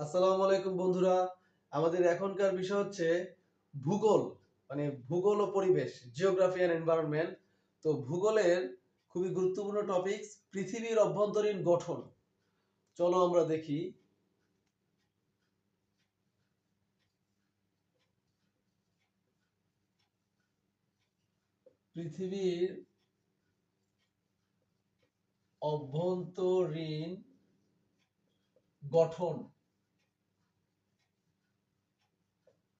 আসসালামু আলাইকুম বন্ধুরা। আমাদের এখনকার বিষয় হচ্ছে ভূগোল, মানে ভূগোল ও পরিবেশ, জিওগ্রাফি এন্ড এনভায়রনমেন্ট। তো ভূগোলের খুবই গুরুত্বপূর্ণ টপিকস পৃথিবীর অভ্যন্তরীণ গঠন। চলো আমরা দেখি। পৃথিবীর অভ্যন্তরীণ গঠন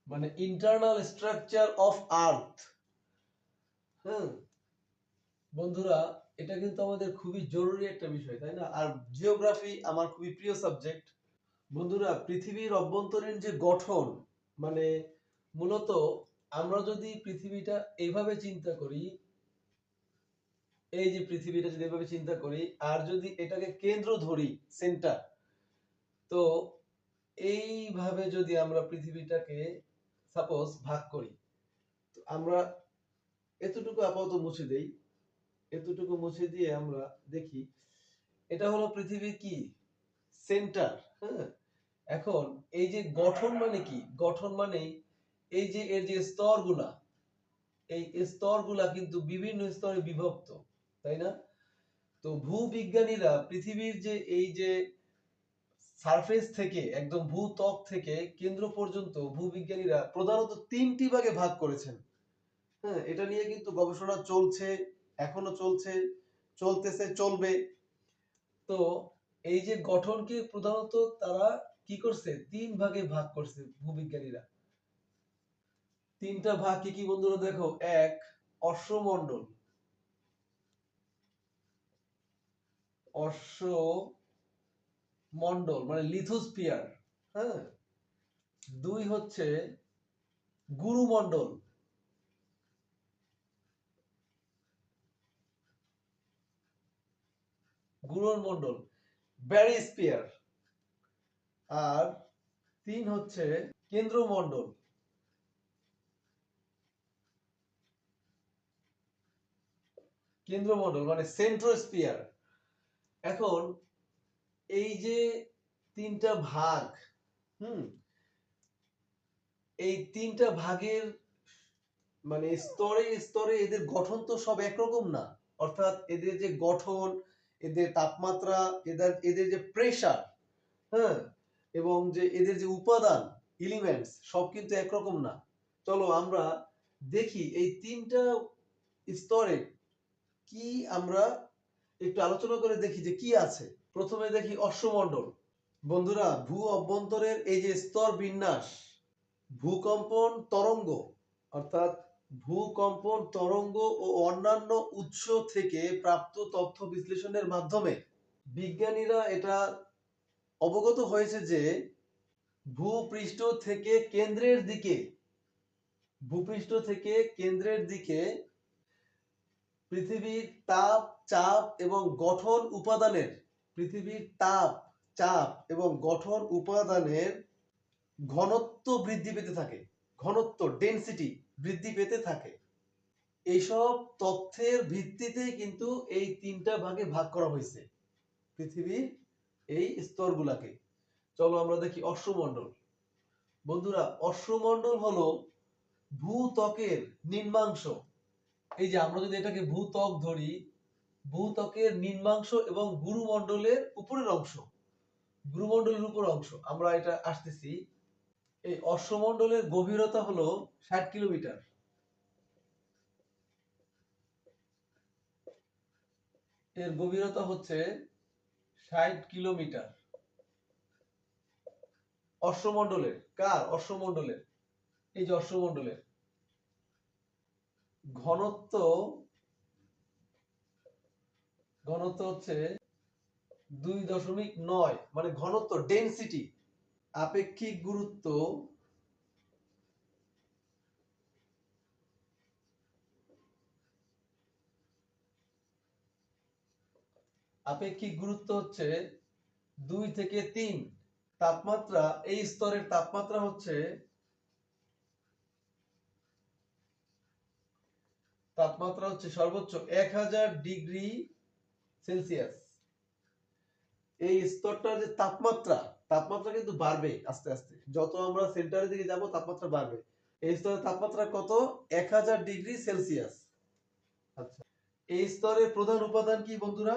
মানে ইন্টারনাল স্ট্রাকচার অফ আর্থ। হ্যাঁ বন্ধুরা, এটা কিন্তু আমাদের খুবই জরুরি একটা বিষয়, তাই না? আর জিওগ্রাফি আমার খুবই প্রিয় সাবজেক্ট। বন্ধুরা, পৃথিবীর অভ্যন্তরীণ যে গঠন মানে মূলত আমরা যদি পৃথিবীটা এইভাবে চিন্তা করি, এই যে পৃথিবীটা যদি এভাবে চিন্তা করি আর যদি এটাকে কেন্দ্র ধরি, সেন্টার, তো এইভাবে যদি আমরা পৃথিবীটাকে সাপোজ ভাগ করি, তো আমরা এতটুকু আপাতত মুছে দেই। এতটুকু মুছে দিয়ে আমরা দেখি এটা হলো পৃথিবীর কি সেন্টার। হ্যাঁ, এখন এই যে গঠন মানে কি, গঠন মানে এই যে এর যে স্তরগুলা, এই স্তরগুলা কিন্তু বিভিন্ন স্তরে বিভক্ত, তাই না? তো ভূবিজ্ঞানীরা পৃথিবীর যে এই যে সারফেস থেকে একদম ভূত্বক থেকে কেন্দ্র পর্যন্ত ভূবিজ্ঞানীরা প্রধানত তিনটি ভাগে ভাগ করেছেন। হ্যাঁ, এটা নিয়ে কিন্তু গবেষণা চলছে, এখনো চলছে, চলতেছে, চলবে। তো এই যে গঠনকে প্রধানত তারা কি করছে, তিন ভাগে ভাগ করছে ভূবিজ্ঞানীরা। তিনটা ভাগ কি কি বন্ধুরা দেখো। এক, অশ্বমণ্ডল, অশ্বমণ্ডল মানে লিথোস্ফিয়ার। হ্যাঁ, দুই হচ্ছে গুরুমণ্ডল, গুরুমণ্ডল ব্যারিস্ফিয়ার। আর তিন হচ্ছে কেন্দ্রমণ্ডল, কেন্দ্রমণ্ডল মানে সেন্ট্রোস্ফিয়ার। এখন এই যে তিনটা ভাগ, হুম, এই তিনটা ভাগের মানে স্তরে স্তরে এদের গঠন তো সব একরকম না। অর্থাৎ এদের যে গঠন, এদের তাপমাত্রা, এদের এদের যে প্রেসার, হ্যাঁ, এবং যে এদের যে উপাদান, এলিমেন্টস, সব কিন্তু একরকম না। চলো আমরা দেখি এই তিনটা স্তরে কি আমরা একটু আলোচনা করে দেখি যে কি আছে। প্রথমে দেখি অশ্বমণ্ডল। বন্ধুরা, ভূ অভ্যন্তরের এই যে স্তর বিন্যাস, ভূকম্পন তরঙ্গ, অর্থাৎ ভূকম্পন তরঙ্গ ও অন্যান্য উৎস থেকে প্রাপ্ত তথ্য বিশ্লেষণের মাধ্যমে বিজ্ঞানীরা এটা অবগত হয়েছে যে ভূপৃষ্ঠ থেকে কেন্দ্রের দিকে, ভূপৃষ্ঠ থেকে কেন্দ্রের দিকে পৃথিবীর তাপ, চাপ এবং গঠন উপাদানের, পৃথিবীর তাপ, চাপ এবং গঠন উপাদানের ঘনত্ব বৃদ্ধি পেতে থাকে, ঘনত্ব ডেনসিটি বৃদ্ধি পেতে থাকে। এইসব তথ্যের ভিত্তিতেই কিন্তু এই তিনটা ভাগে ভাগ করা হয়েছে পৃথিবীর এই স্তরগুলাকে। চলো আমরা দেখি অশ্বমণ্ডল। বন্ধুরা, অশ্বমণ্ডল হলো ভূত্বকের নিম্নাংশ। এই যে আমরা যদি এটাকে ভূত্বক ধরি, ভূত্বকের নিম্নাংশ এবং গুরুমণ্ডলের উপরের অংশ, গুরুমণ্ডলের উপর অংশ আমরা এটা আসতেছি। এই অশ্বমণ্ডলের গভীরতা হলো 60 কিলোমিটার। এর গভীরতা হচ্ছে 60 কিলোমিটার। অশ্বমণ্ডলের, কার অশ্বমণ্ডলের, এই যে অশ্বমণ্ডলের ঘনত্ব, ঘনত্ব হচ্ছে 2.9, মানে ঘনত্ব ডেনসিটি। আপেক্ষিক গুরুত্ব, আপেক্ষিক গুরুত্ব হচ্ছে 2 থেকে 3। তাপমাত্রা, এই স্তরের তাপমাত্রা হচ্ছে, তাপমাত্রা হচ্ছে সর্বোচ্চ 1000 ডিগ্রি সেলসিয়াস। এই স্তরটার যে তাপমাত্রা, তাপমাত্রা কিন্তু বাড়বে আস্তে আস্তে, যত আমরা সেন্টারের দিকে যাব তাপমাত্রা বাড়বে। এই স্তরের তাপমাত্রা কত? 1000 ডিগ্রি সেলসিয়াস। আচ্ছা, এই স্তরের প্রধান উপাদান কি বন্ধুরা?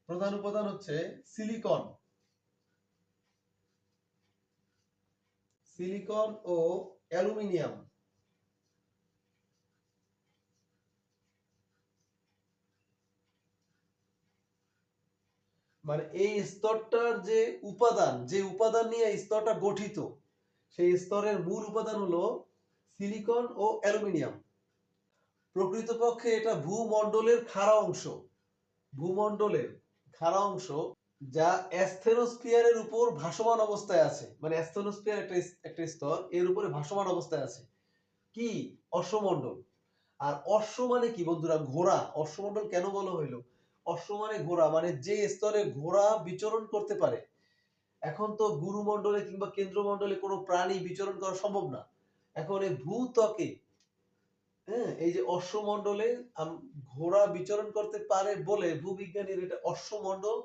প্রধান উপাদান হচ্ছে সিলিকন। সিলিকন ও অ্যালুমিনিয়াম। মানে এই স্তরটার যে উপাদান নিয়ে এই স্তরটা গঠিত, সেই স্তরের মূল উপাদান হলো সিলিকন ও অ্যালুমিনিয়াম। প্রকৃতপক্ষে এটা ভূমণ্ডলের খাড়া অংশ, ভূমণ্ডলের খাড়া অংশ, যা অ্যাস্থেনোস্ফিয়ারের উপর ভাসমান অবস্থায় আছে। মানে অ্যাস্থেনোস্ফিয়ার একটা স্তর, এর উপরে ভাসমান অবস্থায় আছে কি? অশ্বমণ্ডল। আর অশ্ব মানে কি বন্ধুরা? ঘোড়া। অশ্বমণ্ডল কেন বলা হইলো? অশ্ব মানে ঘোড়া, মানে যে স্তরে ঘোড়া বিচরণ করতে পারে। এখন তো গুরুমণ্ডলে কিংবা কেন্দ্রমণ্ডলে কোনো প্রাণী বিচরণ করা সম্ভব না। এখন এই ভূত্বকে, হ্যাঁ, এই যে অশ্বমণ্ডলে ঘোড়া বিচরণ করতে পারে বলে ভূবিজ্ঞানীরা এটা অশ্বমণ্ডল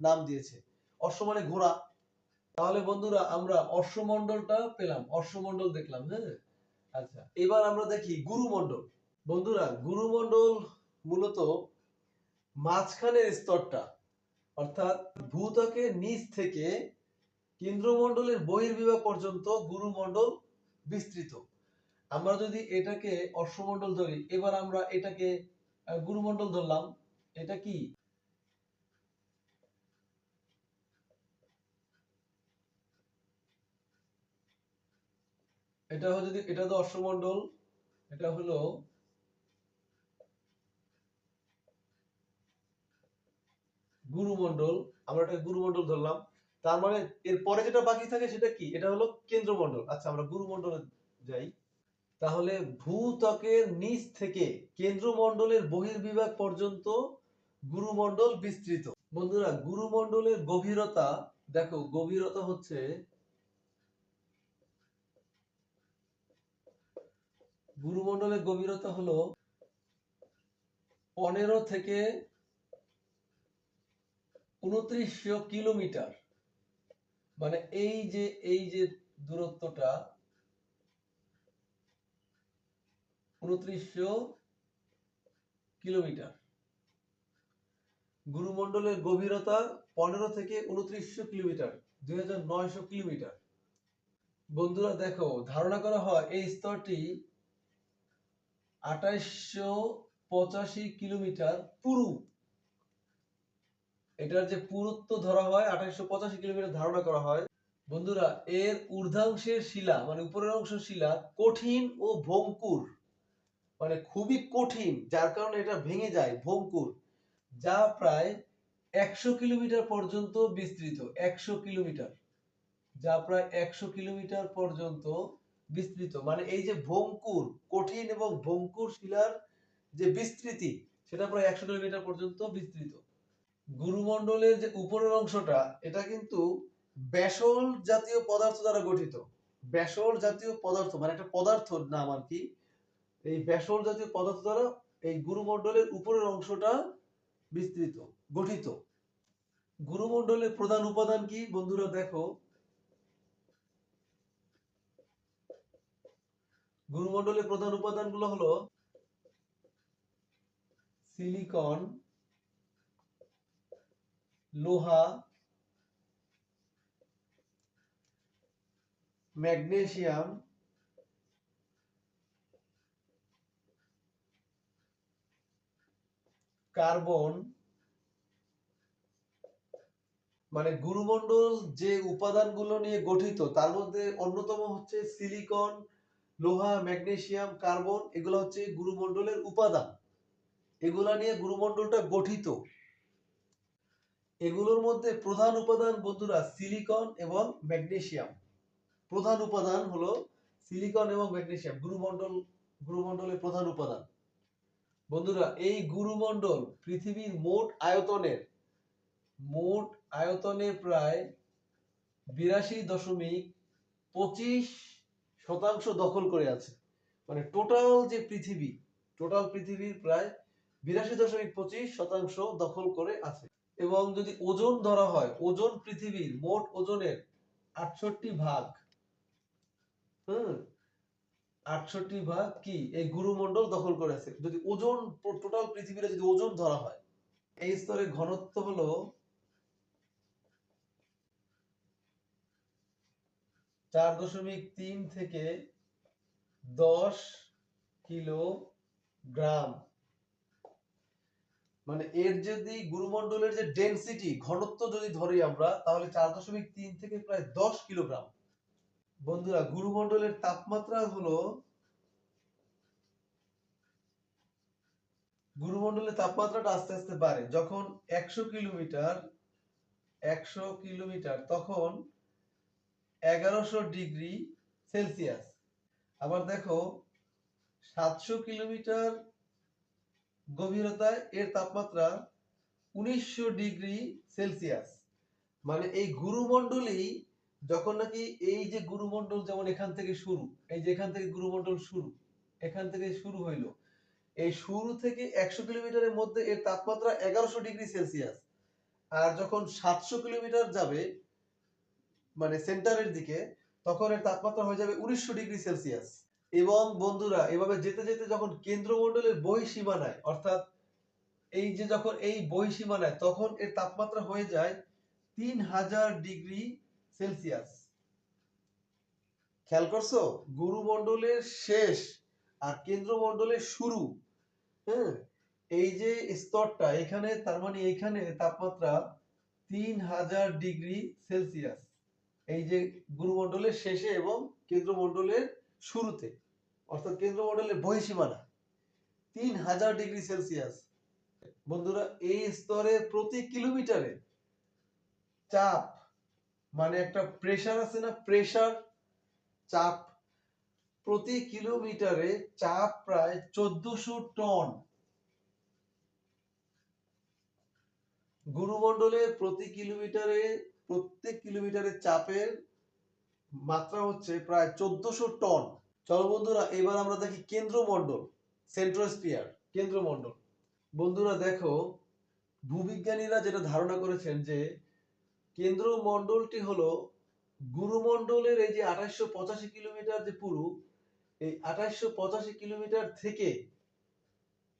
নাম দিয়েছে। অশ্ব মানে ঘোড়া। তাহলে বন্ধুরা আমরা অশ্বমণ্ডলটা পেলাম, অশ্বমণ্ডল দেখলাম, হ্যাঁ। আচ্ছা, এবার আমরা দেখি গুরুমণ্ডল। বন্ধুরা, গুরুমণ্ডল মূলত মাঝখানের স্তরটা, অর্থাৎ ভূত্বকের নিচ থেকে কেন্দ্রমণ্ডলের বহির্বিভাগ পর্যন্ত গুরুমণ্ডল বিস্তৃত। আমরা যদি এটাকে অশ্বমণ্ডল ধরি, এবার আমরা এটাকে গুরুমণ্ডল ধরলাম। এটা কি? এটা হলো, যদি এটা তো অশ্বমণ্ডল, এটা হলো গুরুমণ্ডল। আমরা এটা গুরুমণ্ডল ধরলাম। তার মানে এর পরে যেটা বাকি থাকে সেটা কি? এটা হলো কেন্দ্রমণ্ডল। আচ্ছা, আমরা গুরুমণ্ডলে যাই। তাহলে ভূত্বকের নিচ থেকে কেন্দ্রমণ্ডলের বহির্বিভাগ পর্যন্ত গুরুমণ্ডল বিস্তৃত। বন্ধুরা, গুরুমণ্ডলের গভীরতা দেখো, গভীরতা হচ্ছে, গুরুমণ্ডলের গভীরতা হলো 15 থেকে 2900 কিলোমিটার। মানে এই যে দূরত্বটা 2900 কিলোমিটার। গুরুমণ্ডলের গভীরতা 15 থেকে 2900 কিলোমিটার, 2900 কিলোমিটার। বন্ধুরা দেখো, ধারণা করা হয় এই স্তরটি 2885 কিলোমিটার পুরু। এটার যে পুরুত্ব ধরা হয় 2885 কিলোমিটার ধারণা করা হয়। বন্ধুরা, এর ঊর্ধ্বাংশের শিলা মানে উপরের অংশ শিলা কঠিন ও ভঙ্গুর, মানে খুবই কঠিন, যার কারণে এটা ভেঙে যায়, ভঙ্গুর, যা প্রায় 100 কিলোমিটার পর্যন্ত বিস্তৃত। 100 কিলোমিটার, যা প্রায় 100 কিলোমিটার পর্যন্ত বিস্তৃত। মানে এই যে ভঙ্গুর, কঠিন এবং ভঙ্গুর শিলার যে বিস্তৃতি, সেটা প্রায় 100 কিলোমিটার পর্যন্ত বিস্তৃত। গুরুমণ্ডলের যে উপরের অংশটা, এটা কিন্তু ব্যাসল্ট জাতীয় পদার্থ দ্বারা গঠিত। ব্যাসল্ট জাতীয় পদার্থ মানে একটা পদার্থর নাম আর কি। এই ব্যাসল্ট জাতীয় পদার্থ দ্বারা এই গুরুমণ্ডলের উপরের অংশটা বিস্তৃত, গঠিত। গুরুমণ্ডলের প্রধান উপাদান কি বন্ধুরা? দেখো, গুরুমণ্ডলের প্রধান উপাদানগুলো হলো সিলিকন, লোহা, ম্যাগনেসিয়াম, কার্বন। মানে গুরুমণ্ডল যে উপাদানগুলো নিয়ে গঠিত তার মধ্যে অন্যতম হচ্ছে সিলিকন, লোহা, ম্যাগনেসিয়াম, কার্বন। এগুলো হচ্ছে গুরুমণ্ডলের উপাদান, এগুলা নিয়ে গুরুমণ্ডলটা গঠিত। এগুলোর মধ্যে প্রধান উপাদান বন্ধুরা সিলিকন এবং ম্যাগনেসিয়াম। প্রধান উপাদান হলো সিলিকন এবং ম্যাগনেসিয়াম, গুরুমণ্ডলের প্রধান উপাদান। বন্ধুরা, এই গুরুমণ্ডল পৃথিবীর মোট আয়তনের প্রায় 82.25% দখল করে আছে। মানে টোটাল পৃথিবীর প্রায় 82.25% দখল করে আছে। এবং যদি ওজন ধরা হয়, ওজন পৃথিবীর মোট ওজনের 68 ভাগ, 68 ভাগ কি এই গুরুমণ্ডল দখল করে আছে। যদি ওজন, টোটাল পৃথিবীর যদি ওজন ধরা হয়, এই স্তরের ঘনত্ব হলো 4.3 থেকে 10 কিলোগ্রাম। মানে এর যদি গুরুমণ্ডলের যে ডেনসিটি, ঘনত্ব যদি ধরি আমরা, তাহলে 4.3 থেকে প্রায় 10 কিলোগ্রাম। বন্ধুরা, গুরুমণ্ডলের তাপমাত্রা হলো, গুরুমণ্ডলের তাপমাত্রাটা আস্তে আস্তে বাড়ে। যখন 100 কিলোমিটার তখন 1100 ডিগ্রি সেলসিয়াস। আবার দেখো 700 কিলোমিটার গভীরতায় এর তাপমাত্রা 1900 ডিগ্রি সেলসিয়াস। মানে এই গুরুমণ্ডলই, যখন নাকি এই যে গুরুমণ্ডল, যেমন এখান থেকে শুরু, এই যে এখান থেকে গুরুমণ্ডল শুরু, এখান থেকে শুরু হইলো, এই শুরু থেকে 100 কিলোমিটারের মধ্যে এর তাপমাত্রা 1100 ডিগ্রি সেলসিয়াস। আর যখন 700 কিলোমিটার যাবে, মানে সেন্টারের দিকে, তখন এর তাপমাত্রা হয়ে যাবে 1900 ডিগ্রি সেলসিয়াস। এবং বন্ধুরা, এভাবে যেতে যেতে যখন কেন্দ্রমণ্ডলের বহিঃসীমানায়, অর্থাৎ এই যে যখন এই বহিঃসীমানায়, তখন এর তাপমাত্রা হয়ে যায় 3000 ডিগ্রি সেলসিয়াস। খেয়াল করছো? গুরুমণ্ডলের শেষ আর কেন্দ্রমণ্ডলের শুরু, হ্যাঁ, এই যে স্তরটা এখানে, তার মানে এখানে তাপমাত্রা 3000 ডিগ্রি সেলসিয়াস। এই যে গুরুমণ্ডলের শেষে এবং কেন্দ্রমণ্ডলের শুরুতে, অর্থাৎ কেন্দ্রমণ্ডলের বহিঃসীমানা 3000 ডিগ্রি সেলসিয়াস। বন্ধুরা, এই স্তরে প্রতি কিলোমিটারে চাপ, মানে একটা প্রেসার আছে না, প্রেসার, চাপ, প্রতি কিলোমিটারে চাপ প্রায় 1400 টন। গুরুমণ্ডলের প্রতি কিলোমিটারে, প্রত্যেক কিলোমিটারে চাপের মাত্রা হচ্ছে প্রায় 1400 টন। চলো বন্ধুরা, এবার আমরা দেখি কেন্দ্রমণ্ডল, সেন্ট্রোস্ফিয়ার, কেন্দ্রমণ্ডল। বন্ধুরা দেখো, ভূবিজ্ঞানীরা যেটা ধারণা করেছেন যে কেন্দ্রমণ্ডলটি হলো গুরুমণ্ডলের এই যে 2885 কিলোমিটার যে পুরু, এই 2885 কিলোমিটার থেকে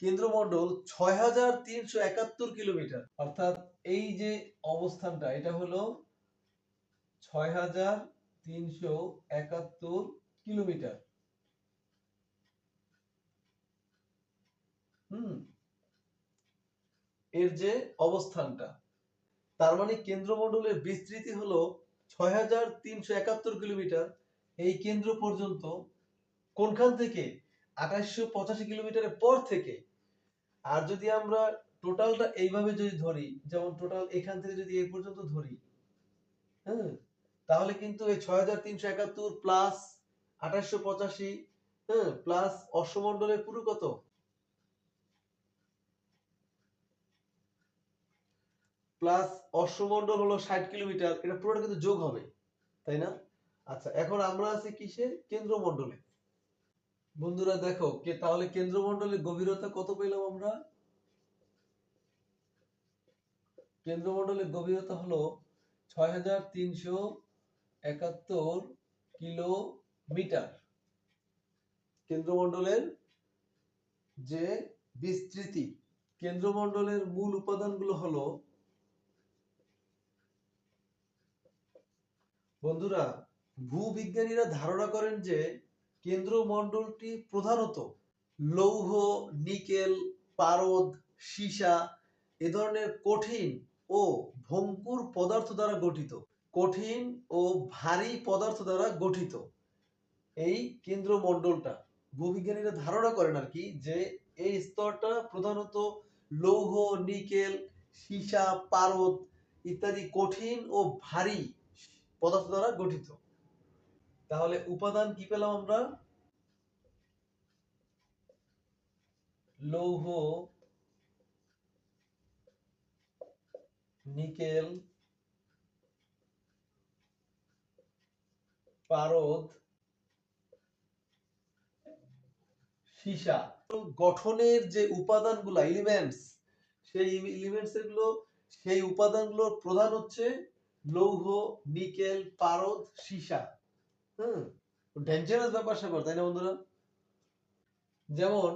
কেন্দ্রমণ্ডল 6371 কিলোমিটার। অর্থাৎ এই যে অবস্থানটা, এটা হলো 6371 কিলোমিটার। এর যে অবস্থানটা, তার মানে কেন্দ্রমণ্ডলের বিস্তৃতি হলো 6371 কিলোমিটার এই কেন্দ্র পর্যন্ত। কোনখান থেকে? 2885 কিলোমিটারের পর থেকে। আর যদি আমরা টোটালটা এইভাবে যদি ধরি, যেমন টোটাল এখান থেকে যদি এই পর্যন্ত ধরি, হ্যাঁ, তাহলে কিন্তু এই 6371 প্লাস 2885, হ্যাঁ, প্লাস অশ্বমণ্ডলের পুরো কত, প্লাস অশ্বমণ্ডল হলো 60 কিলোমিটার, এটা পুরোটা কিন্তু যোগ হবে, তাই না? আচ্ছা, এখন আমরা আছি কিসে? কেন্দ্রমণ্ডলে। বন্ধুরা দেখো, তাহলে কেন্দ্রমণ্ডলের গভীরতা কত পেলাম আমরা? কেন্দ্রমণ্ডলের গভীরতা হলো 6371 কিলোমিটার। কেন্দ্রমণ্ডলের যে বিস্তৃতি। কেন্দ্রমণ্ডলের মূল উপাদানগুলো হলো, বন্ধুরা, ভূবিজ্ঞানীরা ধারণা করেন যে কেন্দ্রমণ্ডলটি প্রধানত লৌহ, নিকেল, পারদ, সীসা এ ধরনের কঠিন ও ভঙ্গুর পদার্থ দ্বারা গঠিত। কঠিন ও ভারী পদার্থ দ্বারা গঠিত এই কেন্দ্রমণ্ডলটা। ভূবিজ্ঞানীরা ধারণা করেন আর কি, যে এই স্তরটা প্রধানত লৌহ, নিকেল, সীসা, পারদ ইত্যাদি কঠিন ও ভারী পদার্থ দ্বারা গঠিত। তাহলে উপাদান কি পেলাম আমরা? লৌহ, নিকেল, পারদ, সীসা। গঠনের যে উপাদানগুলো এলিমেন্টস, সেই এলিমেন্টস এগুলো, সেই উপাদানগুলোর প্রধান হচ্ছে লৌহ, নিকেল, পারদ, সীসা। হুম, ডেঞ্জারাস ব্যাপার স্যাপার, তাই না বন্ধুরা? যেমন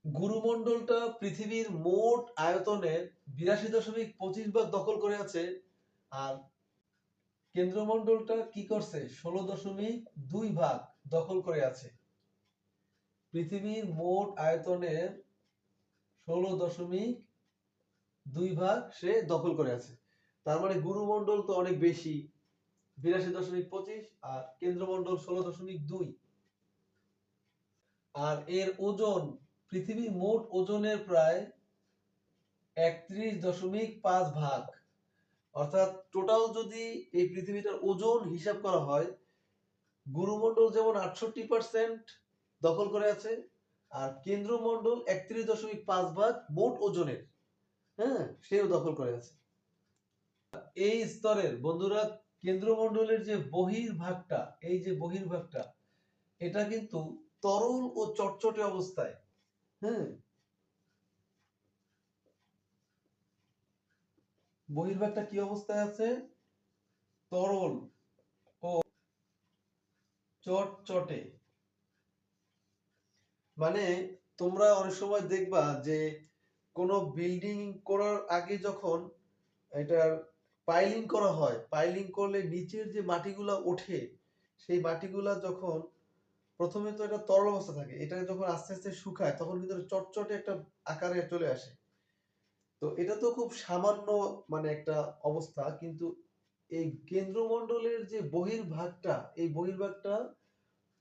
গুরুমণ্ডলটা পৃথিবীর মোট আয়তনের 82.25 ভাগ দখল করে আছে, আর কেন্দ্রমণ্ডলটা কি করছে 16.2 ভাগ দখল করে আছে। পৃথিবীর মোট আয়তনের 16.2 ভাগ সে দখল করে আছে। তার মানে গুরুমণ্ডল তো অনেক বেশি, 82.25, আর কেন্দ্রমণ্ডল 16.2। আর এর ওজন পৃথিবীর মোট ওজনের প্রায় 31.5 ভাগ। অর্থাৎ টোটাল যদি এই পৃথিবীটার ওজন হিসাব করা হয়, গুরুমণ্ডল যেমন 68% দখল করে আছে, আর কেন্দ্রমণ্ডল 31.5 ভাগ মোট ওজনের, হ্যাঁ, সেও দখল করে আছে। এই স্তরের বন্ধুরা কেন্দ্রমণ্ডলের যে বহির্ভাগটা, এই যে বহির্ভাগটা, এটা কিন্তু তরল ও চটচটে অবস্থায়, হ্যাঁ, বহির্ভাগটা কি অবস্থায় আছে? তরল ও চটচটে। মানে তোমরা অনেক সময় দেখবা যে কোনো বিল্ডিং করার আগে যখন এটার পাইলিং করা হয়, পাইলিং করলে নিচের যে মাটিগুলা ওঠে, সেই মাটিগুলা যখন প্রথমে তো এটা তরল অবস্থা থাকে, এটা যখন আস্তে আস্তে শুকায় তখন কিন্তু চটচটে একটা আকারে চলে আসে। তো এটা তো খুব সামান্য মানে একটা অবস্থা, কিন্তু এই কেন্দ্রমণ্ডলের যে বহির্ভাগটা, এই বহির্ভাগটা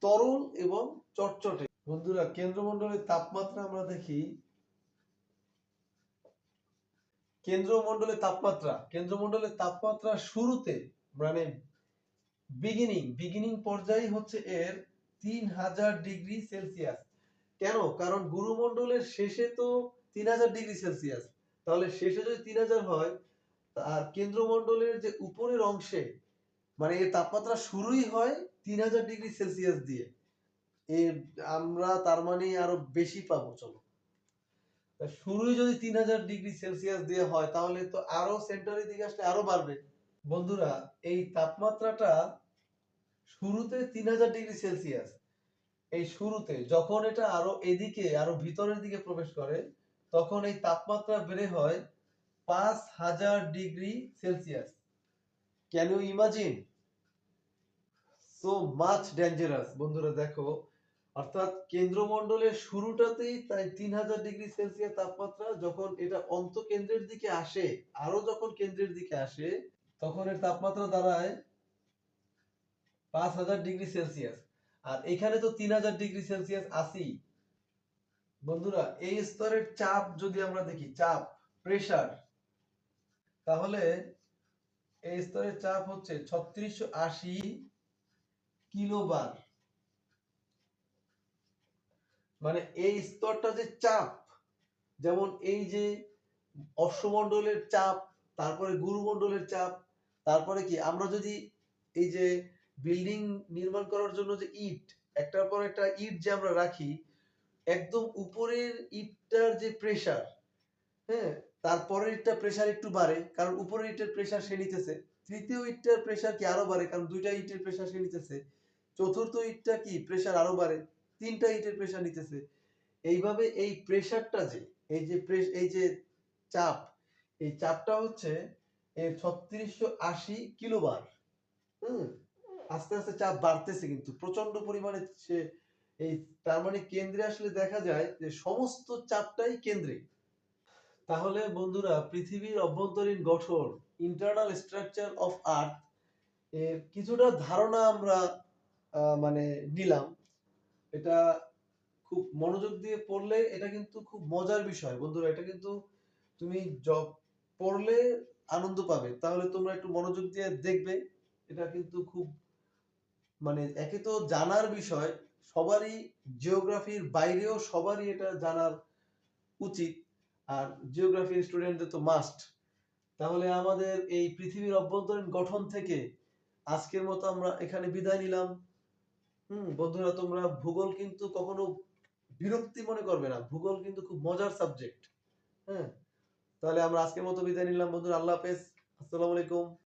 তরল এবং চটচটে। বন্ধুরা কেন্দ্রমণ্ডলের তাপমাত্রা আমরা দেখি, কেন্দ্রমণ্ডলের তাপমাত্রা শুরুতে মানে বিগিনিং পর্যায়ে হচ্ছে এর 3000 ডিগ্রি সেলসিয়াস। কেন? কারণ গুরুমণ্ডলের শেষে তো 3000 ডিগ্রি সেলসিয়াস, তাহলে শেষে যদি 3000 হয়, আর কেন্দ্রমণ্ডলের যে উপরের অংশে মানে এর তাপমাত্রা শুরুই হয় 3000 ডিগ্রি সেলসিয়াস দিয়ে, এর আমরা তার মানে আরো বেশি পাবো। চলো, শুরুই যদি 3000 ডিগ্রি সেলসিয়াস দিয়ে হয়, তাহলে তো আরো সেন্টারের দিকে আসলে আরো বাড়বে। বন্ধুরা এই তাপমাত্রাটা শুরুতে 3000 ডিগ্রি সেলসিয়াস, এই শুরুতে যখন এটা আরো এদিকে আরো ভিতরের দিকে প্রবেশ করে, তখন এই তাপমাত্রা বেড়ে হয় 5000 degree Celsius. Can you imagine? So much dangerous. বন্ধুরা দেখো, অর্থাৎ কেন্দ্রমণ্ডলের শুরুটাতেই তাই 3000 ডিগ্রি সেলসিয়াস তাপমাত্রা, যখন এটা অন্তকেন্দ্রের দিকে আসে, আরো যখন কেন্দ্রের দিকে আসে, তখন এর তাপমাত্রা দাঁড়ায় 5000 ডিগ্রি সেলসিয়াস। আর এখানে তো 3000 ডিগ্রি সেলসিয়াস আছেই। বন্ধুরা এই স্তরের চাপ যদি আমরা দেখি, চাপ, প্রেসার, তাহলে এই স্তরের চাপ হচ্ছে 3680 কিলোবার। মানে এই স্তরটা যে চাপ, যেমন এই যে অশ্বমণ্ডলের চাপ, তারপরে গুরুমণ্ডলের চাপ, তারপরে কি আমরা যদি এই যে বিল্ডিং নির্মাণ করার জন্য যে ইট, একটার পর একটা ইট যে আমরা রাখি, একদম উপরের ইটটার যে প্রেসার, হ্যাঁ, তারপরের ইটটা প্রেসার একটু বাড়ে কারণ উপরের ইটের প্রেসার সে নিতেছে, তৃতীয় ইটটার প্রেসার কি আরো বাড়ে কারণ দুইটা ইটের প্রেসার সে নিতেছে, চতুর্থ ইটটা কি প্রেসার আরো বাড়ে, তিনটা ইটের প্রেসার নিতেছে। এইভাবে এই প্রেসারটা যে এই যে চাপ, এই চাপটা হচ্ছে 3680 কিলোবার। হুম, আস্তে আস্তে চাপ বাড়তেছে কিন্তু প্রচন্ড পরিমাণে সে এই, তার মানে কেন্দ্রে আসলে দেখা যায় যে সমস্ত চাপটাই কেন্দ্রে। তাহলে বন্ধুরা পৃথিবীর অভ্যন্তরীণ গঠন, ইন্টারনাল স্ট্রাকচার অফ আর্থ, এর কিছুটা ধারণা আমরা মানে নিলাম। এটা খুব মনোযোগ দিয়ে পড়লে এটা কিন্তু খুব মজার বিষয় বন্ধুরা, এটা কিন্তু তুমি পড়লে আনন্দ পাবে, তাহলে তোমরা একটু মনোযোগ দিয়ে দেখবে। এটা কিন্তু খুব মানে একে তো জানার বিষয়, সবারই জিওগ্রাফির বাইরেও সবারই এটা জানার উচিত, আর জিওগ্রাফি স্টুডেন্টদের তো মাস্ট। তাহলে আমাদের এই পৃথিবীর অভ্যন্তরীণ গঠন থেকে আজকের মতো আমরা এখানে বিদায় নিলাম। বন্ধুরা তোমরা ভূগোল কিন্তু কখনো বিরক্তি মনে করবে না। ভূগোল কিন্তু খুব মজার সাবজেক্ট। হ্যাঁ, তাহলে আমরা আজকের মতো বিদায় নিলাম বন্ধুরা। আল্লাহ হাফেজ। আসসালামু আলাইকুম।